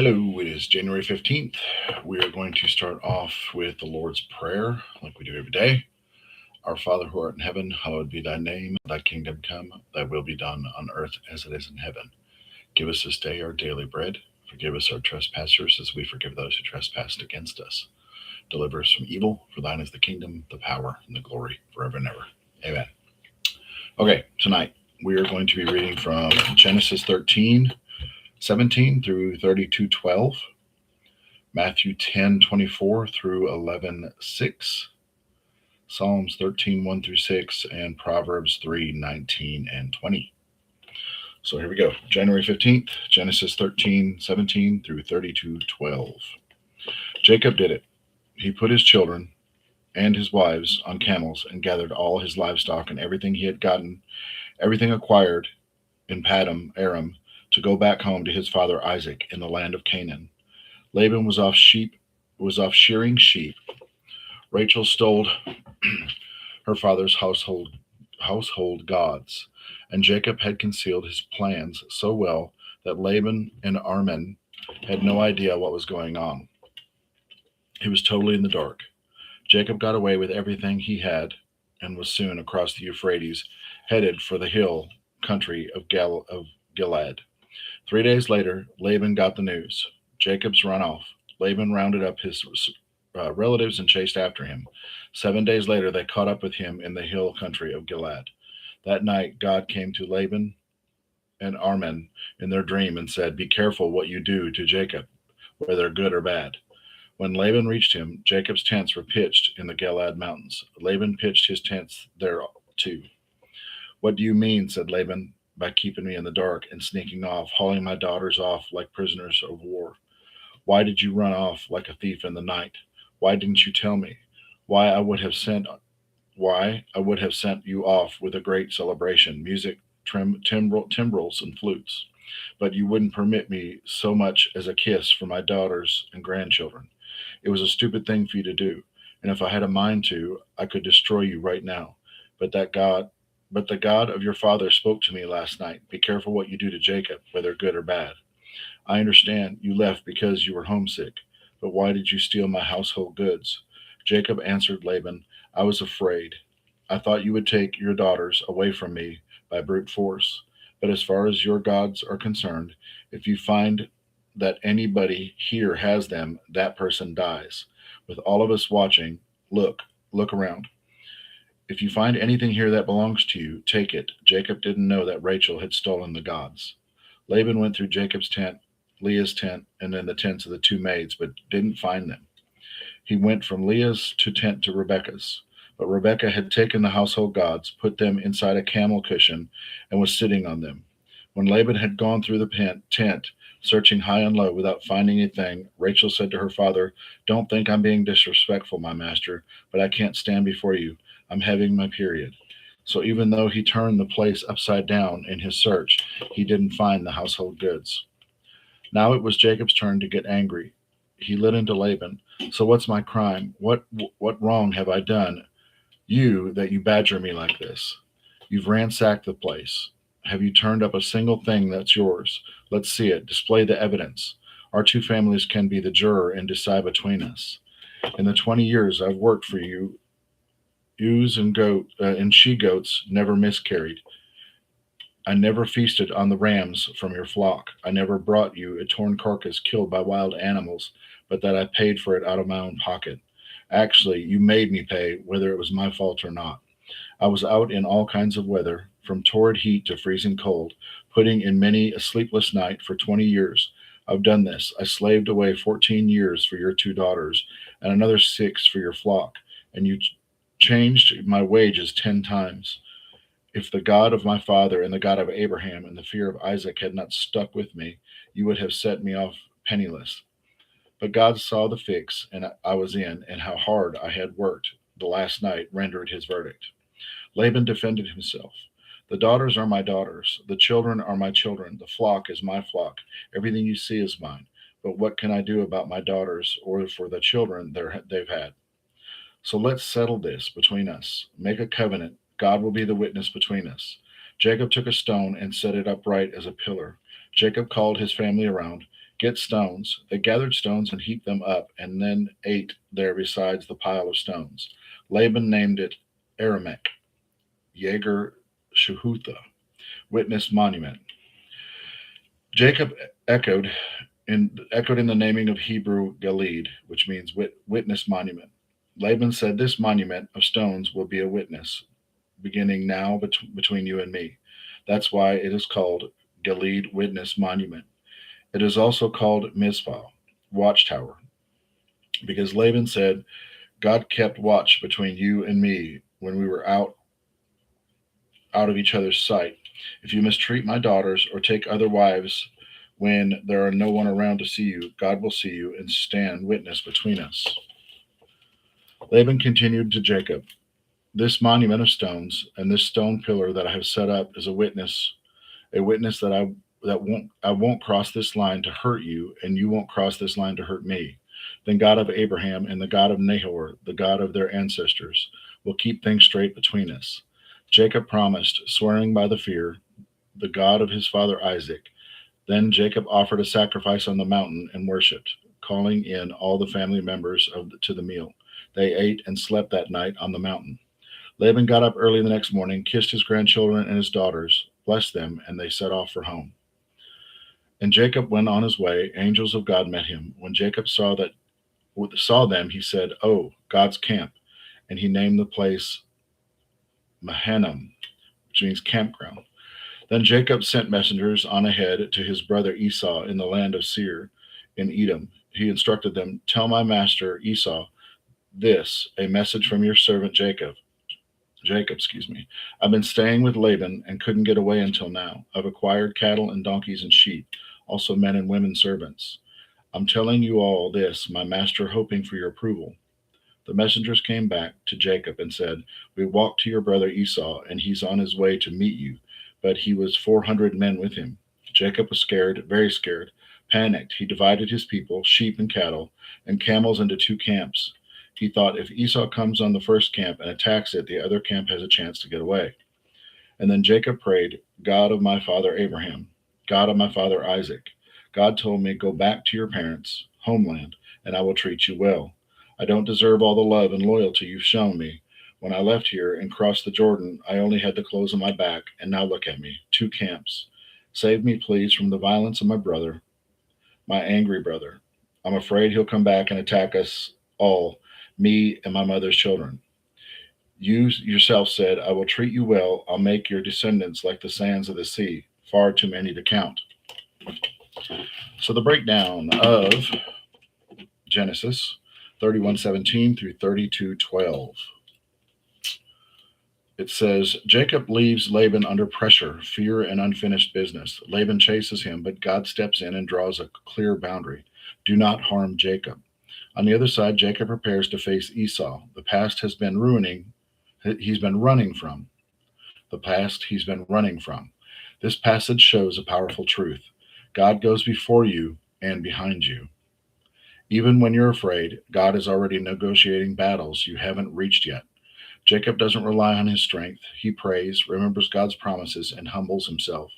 Hello, it is January 15th. We are going to start off with the Lord's Prayer, like we do every day. Our Father who art in heaven, hallowed be thy name. Thy kingdom come, thy will be done on earth as it is in heaven. Give us this day our daily bread. Forgive us our trespasses as we forgive those who trespass against us. Deliver us from evil, for thine is the kingdom, the power, and the glory forever and ever. Amen. Okay, tonight we are going to be reading from Genesis 13:17 through 32:12. Matthew 10:24 through 11:6, Psalms 13:1 through 6, and Proverbs 3:19 and 20. So here we go. January 15th, Genesis 13:17 through 32:12. Jacob did it. He put his children and his wives on camels and gathered all his livestock and everything he had gotten, everything acquired in Paddan Aram, to go back home to his father Isaac in the land of Canaan. Laban was off shearing sheep. Rachel stole her father's household gods, and Jacob had concealed his plans so well that Laban and Arman had no idea what was going on. He was totally in the dark. Jacob got away with everything he had and was soon across the Euphrates, headed for the hill country of Gilead. 3 days later, Laban got the news. Jacob's run off. Laban rounded up his relatives and chased after him. 7 days later, they caught up with him in the hill country of Gilead. That night, God came to Laban and Arman in their dream and said, "Be careful what you do to Jacob, whether good or bad." When Laban reached him, Jacob's tents were pitched in the Gilead mountains. Laban pitched his tents there too. "What do you mean," said Laban, "by keeping me in the dark and sneaking off, hauling my daughters off like prisoners of war? Why did you run off like a thief in the night? Why didn't you tell me? Why I would have sent why I would have sent you off with a great celebration, music, timbrels, and flutes. But you wouldn't permit me so much as a kiss for my daughters and grandchildren. It was a stupid thing for you to do, and if I had a mind to, I could destroy you right now. But that God but the God of your father spoke to me last night. Be careful what you do to Jacob, whether good or bad. I understand you left because you were homesick, but why did you steal my household goods?" Jacob answered Laban, "I was afraid. I thought you would take your daughters away from me by brute force. But as far as your gods are concerned, if you find that anybody here has them, that person dies. With all of us watching, look around. If you find anything here that belongs to you, take it." Jacob didn't know that Rachel had stolen the gods. Laban went through Jacob's tent, Leah's tent, and then the tents of the two maids, but didn't find them. He went from Leah's tent to Rebekah's. But Rebekah had taken the household gods, put them inside a camel cushion, and was sitting on them. When Laban had gone through the tent, searching high and low without finding anything, Rachel said to her father, "Don't think I'm being disrespectful, my master, but I can't stand before you. I'm having my period." So even though he turned the place upside down in his search, he didn't find the household goods. Now it was Jacob's turn to get angry. He lit into Laban. "So what's my crime? What wrong have I done you that you badger me like this? You've ransacked the place. Have you turned up a single thing that's yours? Let's see it. Display the evidence. Our two families can be the juror and decide between us. In the 20 years I've worked for you, ewes and she goats never miscarried. I never feasted on the rams from your flock. I never brought you a torn carcass killed by wild animals, but that I paid for it out of my own pocket. Actually, you made me pay, whether it was my fault or not. I was out in all kinds of weather, from torrid heat to freezing cold, putting in many a sleepless night for 20 years. I've done this. I slaved away 14 years for your two daughters, and another 6 for your flock, and you changed my wages 10 times. If the God of my father and the God of Abraham and the fear of Isaac had not stuck with me, you would have set me off penniless. But God saw the fix and I was in, and how hard I had worked the last night rendered his verdict." Laban defended himself. "The daughters are my daughters. The children are my children. The flock is my flock. Everything you see is mine. But what can I do about my daughters or for the children they've had? So let's settle this between us. Make a covenant. God will be the witness between us." Jacob took a stone and set it upright as a pillar. Jacob called his family around. Get stones. They gathered stones and heaped them up, and then ate there besides the pile of stones. Laban named it Aramek, Jager Shehutha, witness monument. Jacob echoed echoed in the naming of Hebrew Gilead, which means witness monument. Laban said, "This monument of stones will be a witness, beginning now between you and me." That's why it is called Gilead Witness Monument. It is also called Mizpah, Watchtower, because Laban said, "God kept watch between you and me when we were out of each other's sight. If you mistreat my daughters or take other wives when there are no one around to see you, God will see you and stand witness between us." Laban continued to Jacob, "This monument of stones and this stone pillar that I have set up is a witness that I won't cross this line to hurt you, and you won't cross this line to hurt me. Then God of Abraham and the God of Nahor, the God of their ancestors, will keep things straight between us." Jacob promised, swearing by the God of his father Isaac. Then Jacob offered a sacrifice on the mountain and worshipped, calling in all the family members to the meal. They ate and slept that night on the mountain. Laban got up early the next morning, kissed his grandchildren and his daughters, blessed them, and they set off for home. And Jacob went on his way. Angels of God met him. When Jacob saw them, he said, "Oh, God's camp," and he named the place Mahanaim, which means campground. Then Jacob sent messengers on ahead to his brother Esau in the land of Seir in Edom. He instructed them, "Tell my master Esau this, a message from your servant Jacob, excuse me. I've been staying with Laban and couldn't get away until now. I've acquired cattle and donkeys and sheep, also men and women servants. I'm telling you all this, my master, hoping for your approval." The messengers came back to Jacob and said, "We walked to your brother Esau, and he's on his way to meet you, but he was 400 men with him." Jacob was scared, very scared, panicked. He divided his people, sheep and cattle, and camels into two camps. He thought, if Esau comes on the first camp and attacks it, the other camp has a chance to get away. And then Jacob prayed, "God of my father Abraham, God of my father Isaac, God told me, go back to your parents' homeland, and I will treat you well. I don't deserve all the love and loyalty you've shown me. When I left here and crossed the Jordan, I only had the clothes on my back, and now look at me, two camps. Save me, please, from the violence of my brother, my angry brother. I'm afraid he'll come back and attack us all, me and my mother's children. You yourself said, I will treat you well. I'll make your descendants like the sands of the sea, far too many to count." So the breakdown of Genesis 31:17 through 32:12. It says, Jacob leaves Laban under pressure, fear, and unfinished business. Laban chases him, but God steps in and draws a clear boundary. Do not harm Jacob. On the other side, Jacob prepares to face Esau. The past he's been running from. The past he's been running from. This passage shows a powerful truth. God goes before you and behind you. Even when you're afraid, God is already negotiating battles you haven't reached yet. Jacob doesn't rely on his strength. He prays, remembers God's promises, and humbles himself.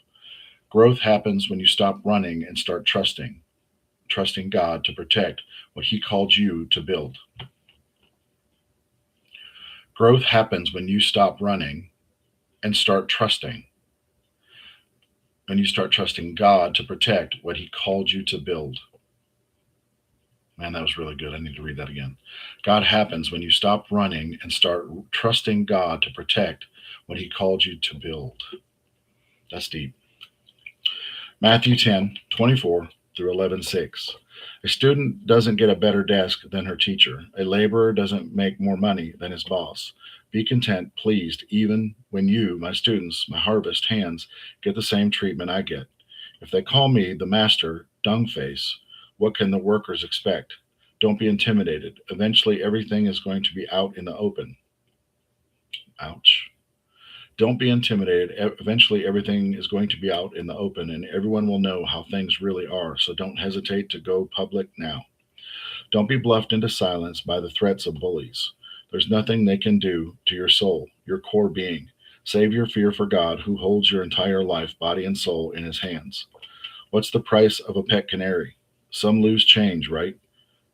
Growth happens when you stop running and start trusting God to protect what he called you to build. Growth happens when you stop running and start trusting. And you start trusting God to protect what he called you to build. Man, that was really good. I need to read that again. God happens when you stop running and start trusting God to protect what he called you to build. That's deep. Matthew 10:24 through 11:6. A student doesn't get a better desk than her teacher. A laborer doesn't make more money than his boss. Be content, pleased, even when you, my students, my harvest hands, get the same treatment I get. If they call me the master, dung face, what can the workers expect? Don't be intimidated. Eventually, everything is going to be out in the open. Ouch. Don't be intimidated. Eventually, everything is going to be out in the open, and everyone will know how things really are, so don't hesitate to go public now. Don't be bluffed into silence by the threats of bullies. There's nothing they can do to your soul, your core being. Save your fear for God, who holds your entire life, body and soul, in his hands. What's the price of a pet canary? Some loose change, right?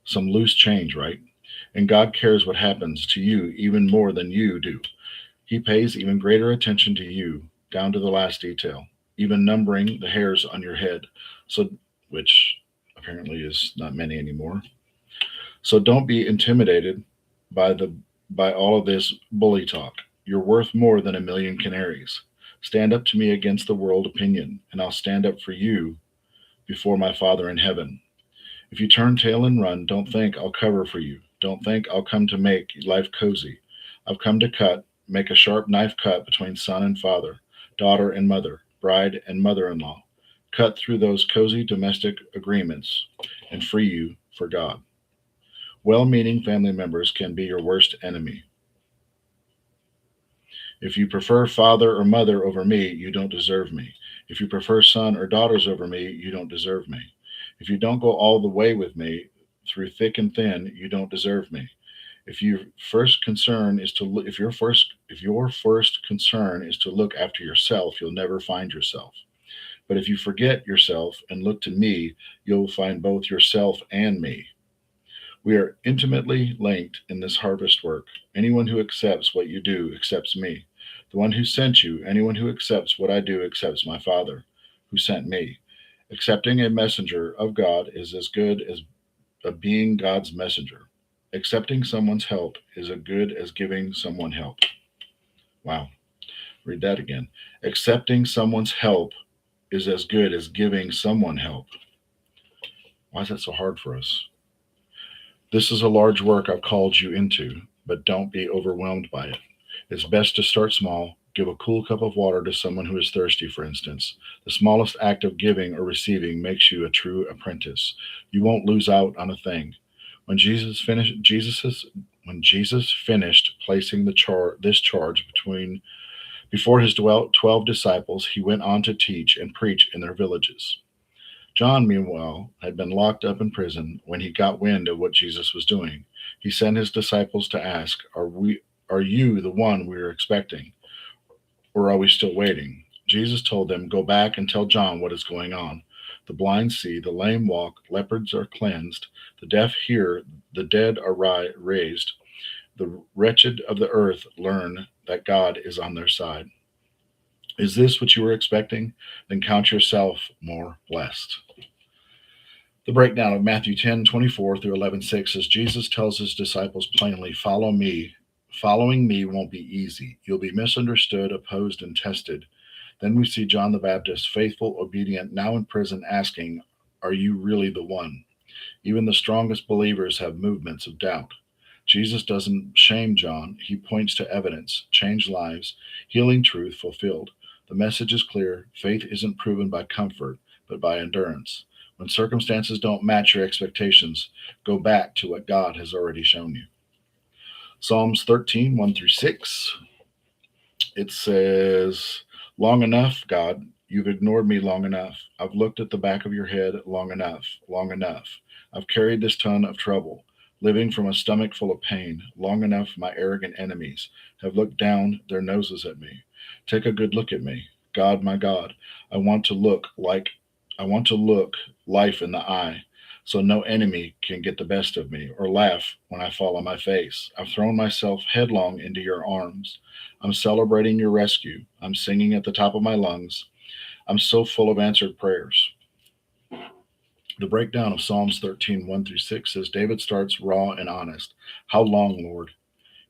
Some loose change, right? And God cares what happens to you even more than you do. He pays even greater attention to you, down to the last detail, even numbering the hairs on your head, so which apparently is not many anymore. So don't be intimidated by the by all of this bully talk. You're worth more than a million canaries. Stand up to me against the world opinion, and I'll stand up for you before my Father in heaven. If you turn tail and run, don't think I'll cover for you. Don't think I'll come to make life cozy. I've come to make a sharp knife cut between son and father, daughter and mother, bride and mother in law. Cut through those cozy domestic agreements and free you for God. Well meaning family members can be your worst enemy. If you prefer father or mother over me, you don't deserve me. If you prefer son or daughters over me, you don't deserve me. If you don't go all the way with me through thick and thin, you don't deserve me. If your first concern is to look, if your first concern is to look after yourself, you'll never find yourself. But if you forget yourself and look to me, you'll find both yourself and me. We are intimately linked in this harvest work. Anyone who accepts what you do accepts me. The one who sent you, anyone who accepts what I do accepts my Father who sent me. Accepting a messenger of God is as good as being God's messenger. Accepting someone's help is as good as giving someone help. Wow. Read that again. Accepting someone's help is as good as giving someone help. Why is that so hard for us? This is a large work I've called you into, but don't be overwhelmed by it. It's best to start small. Give a cool cup of water to someone who is thirsty, for instance. The smallest act of giving or receiving makes you a true apprentice. You won't lose out on a thing. When Jesus finished placing this charge before his 12 disciples, he went on to teach and preach in their villages. John, meanwhile, had been locked up in prison when he got wind of what Jesus was doing. He sent his disciples to ask, Are you the one we are expecting, or are we still waiting? Jesus told them, Go back and tell John what is going on. The blind see, the lame walk, leopards are cleansed, the deaf hear, the dead are raised, the wretched of the earth learn that God is on their side. Is this what you were expecting? Then count yourself more blessed. The breakdown of Matthew 10:24 through 11:6 says Jesus tells his disciples plainly, Follow me. Following me won't be easy. You'll be misunderstood, opposed, and tested. Then we see John the Baptist, faithful, obedient, now in prison, asking, Are you really the one? Even the strongest believers have movements of doubt. Jesus doesn't shame John. He points to evidence, changed lives, healing truth fulfilled. The message is clear. Faith isn't proven by comfort, but by endurance. When circumstances don't match your expectations, go back to what God has already shown you. Psalms 13, 1 through 6. It says, Long enough, God, you've ignored me long enough. I've looked at the back of your head long enough, long enough. I've carried this ton of trouble, living from a stomach full of pain. Long enough, my arrogant enemies have looked down their noses at me. Take a good look at me. God, my God, I want to look life in the eye, so no enemy can get the best of me or laugh when I fall on my face. I've thrown myself headlong into your arms. I'm celebrating your rescue. I'm singing at the top of my lungs. I'm so full of answered prayers. The breakdown of Psalms 13, 1 through 6 says David starts raw and honest. How long, Lord?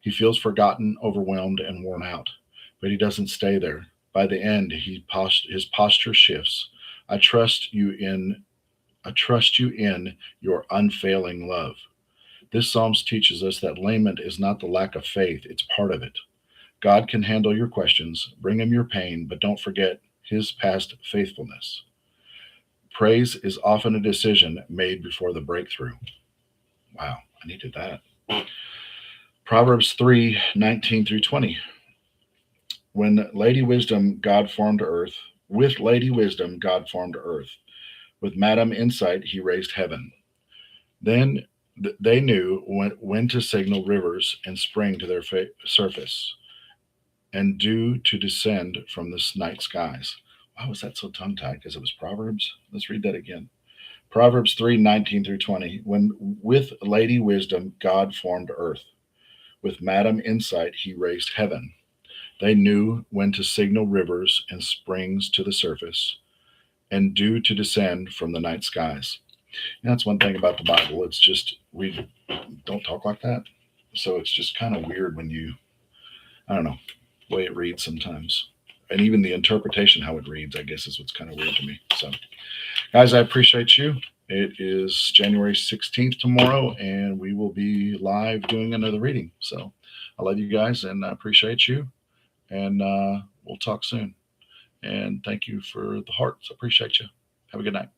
He feels forgotten, overwhelmed, and worn out. But he doesn't stay there. By the end, his posture shifts. I trust you in your unfailing love. This Psalms teaches us that lament is not the lack of faith, it's part of it. God can handle your questions, bring him your pain, but don't forget his past faithfulness. Praise is often a decision made before the breakthrough. Wow, I needed that. Proverbs 3:19 through 20. When Lady Wisdom God formed earth, with Lady Wisdom God formed earth. With Madam Insight he raised heaven. Then they knew when to signal rivers and spring to their surface, and dew to descend from the night skies. Why was that so tongue-tied? Because it was Proverbs? Let's read that again. Proverbs 3:19-20. When with Lady Wisdom God formed earth, with Madam Insight he raised heaven. They knew when to signal rivers and springs to the surface, and dew to descend from the night skies. And that's one thing about the Bible. It's just we don't talk like that. So it's just kind of weird when I don't know, the way it reads sometimes. And even the interpretation, how it reads, I guess, is what's kind of weird to me. So, guys, I appreciate you. It is January 16th tomorrow, and we will be live doing another reading. So, I love you guys, and I appreciate you. And we'll talk soon. And thank you for the hearts. I appreciate you. Have a good night.